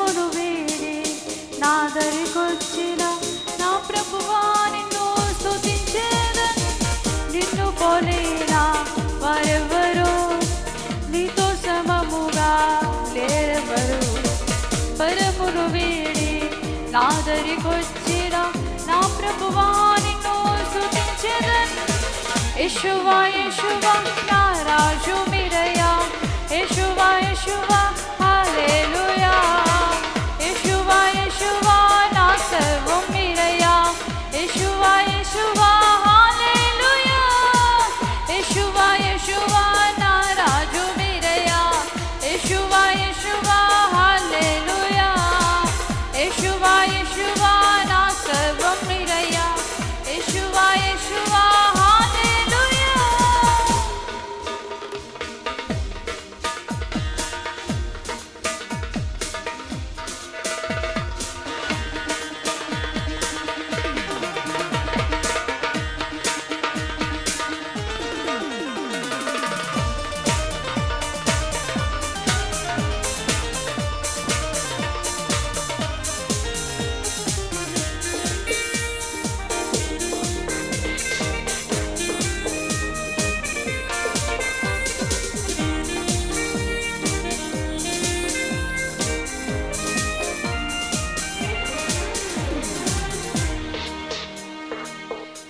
పరమును వీడి నా దరికొచ్చిన నా ప్రభువా నిన్ను స్తుతించేదను. నిన్ను పోలేనా వారెవరు, నీతో సమముగా లేరెవరు. పరమును వీడి నా దరికొచ్చిన నా ప్రభువా నిన్ను స్తుతించేదను. యేషువా యేషువా నా రాజు మీరయ్యా, యేషువా యేషువా హల్లెలూయా. యేషువా యేషువా నా సర్వం మీరయ్యా, యేషువా యేషువా హల్లెలూయా. యేషువా యేషువా నా రాజు మీరయ్యా, యేషువా యేషువా హల్లెలూయా. యేషువా యేషువా నా సర్వం మీరయ్యా, యేషువా యేషువా హల్లెలూయా.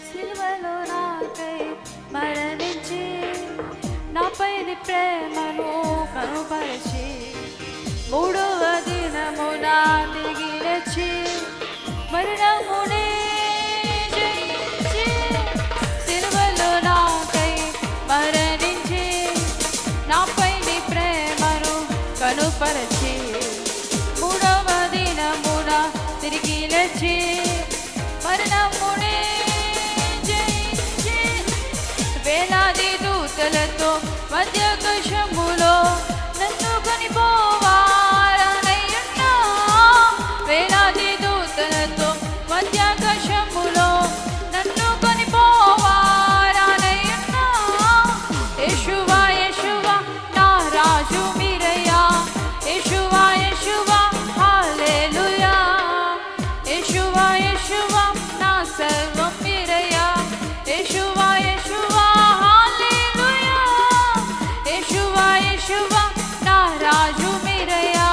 సిలువలో నాకై మరణించి నాపైని ప్రేమను కనుపరిచి మూడవ దినమున తిరిగి లేచి మరణమునే జయించి. సిలువలో నాకై మరణించి నాపైని ప్రేమను కనుపరిచి మూడవ దినమున తిరిగి లేచి మరణమునే జయించి. వేలాది దూతలతో మధ్యాకాశములో నన్ను కొనిపోవాలనయ్యున్నా. వేలాది దూతలతో మధ్యాకాశములో నన్ను కొనిపోవాలనయ్యున్నా. యేషువా యేషువా నా రాజు మీరయ్యా, యేషువా యేషువా హల్లెలూయా. యేషువా యేషువా నా సర్వం మీరయ్యా, యేషువా యేషువా హల్లెలూయా. యేషువా యేషువా నా రాజు మీరయ్యా,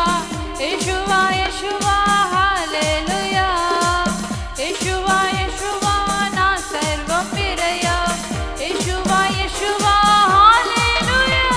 యేషువా యేషువా హల్లెలూయా. యేషువా యేషువా నా సర్వం మీరయ్యా, యేషువా యేషువా హల్లెలూయా.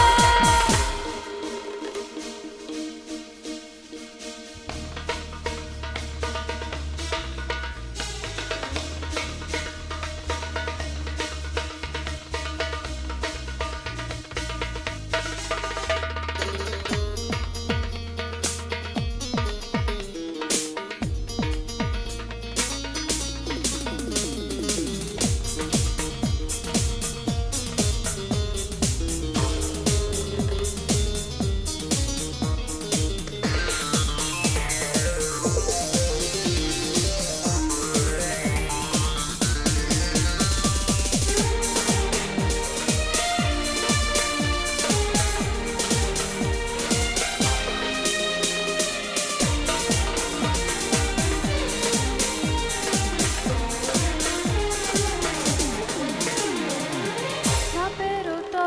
నా పేరుతో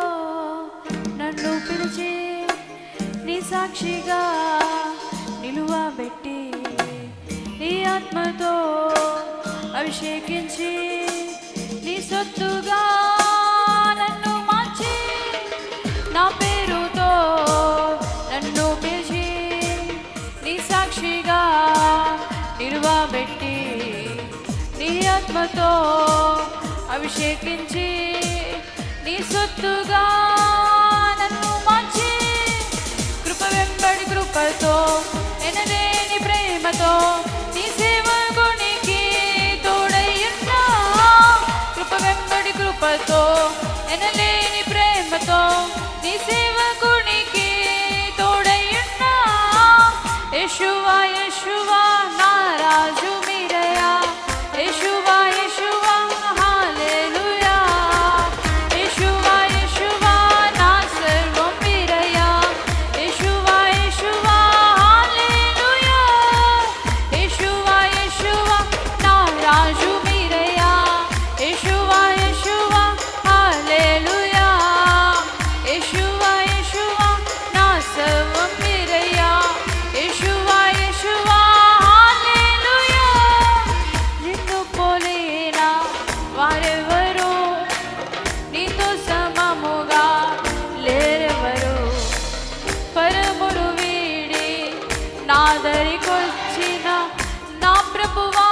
నన్ను పిలిచి నీ సాక్షిగా నిలువబెట్టి నీ ఆత్మతో అభిషేకించి నీ సొత్తుగా నన్ను మార్చి. నా పేరుతో నన్ను పిలిచి నీ సాక్షిగా నిలువబెట్టి నీ ఆత్మతో అభిషేకించి నీ సొత్తుగా నన్ను మార్చి. కృప వెంబడి కృపతో ఎనలేని ప్రేమతో నీ సేవకునికి తోడయ్యున్నా. కృప వెంబడి కృపతో ఎనలేని ప్రేమతో నీ సేవకునికి తోడయ్యున్నా. యేషువా యేషువా నా రాజు మీరయ్యా, యేషువా యేషువా హల్లెలూయా. యేషువా యేషువా నా సర్వం మీరయ్యా, యేషువా యేషువా హల్లెలూయా. వచ్చిన నా ప్రభువా